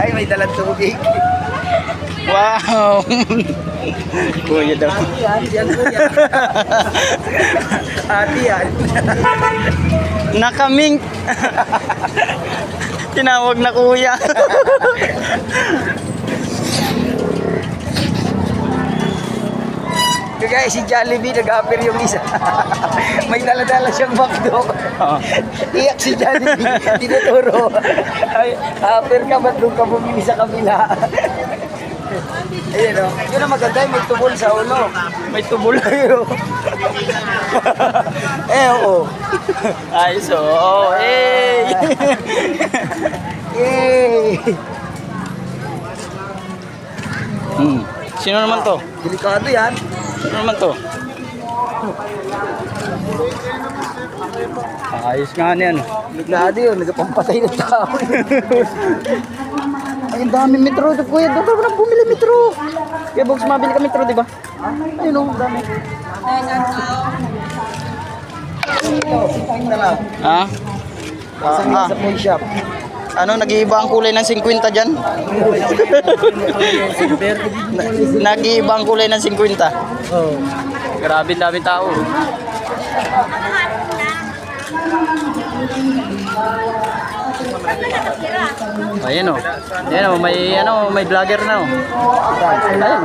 Ay, may dalang tubig. Wow! Kuya daw. Yan, yan, kuya. Ate yan. Nakaming. Tinawag na kuya. Kagaya si Jollibee, nag-offer yung isa. May dala-dala siyang McDo. Iyak si Jollibee, tinuturo. Ay, offer ka, ba't doon ka bumili sa kabila? Ayun o. Yun ang maganda, may tubol sa ulo. May tubol. Ayun. Oo. Ayos oh. Hey! Yay! Sino naman to? Delikado yan. Sino naman to? Ayos nga niyan. Delikado yun, nagpampatay ng tao. Ay, ang dami metro. Kuya, doon ka na bumili metro. Kaya Bogs, mabili ka metro, di ba? Ayun o, ang dami. Ito lang. Ha? Isang sa phone shop. Ano, nag-iiba ang kulay ng 50 dyan? Nag-iiba ang kulay ng 50. Oh. Grabe, dami tao. Ayan o. Ayan o, may vlogger na o. Ayan o.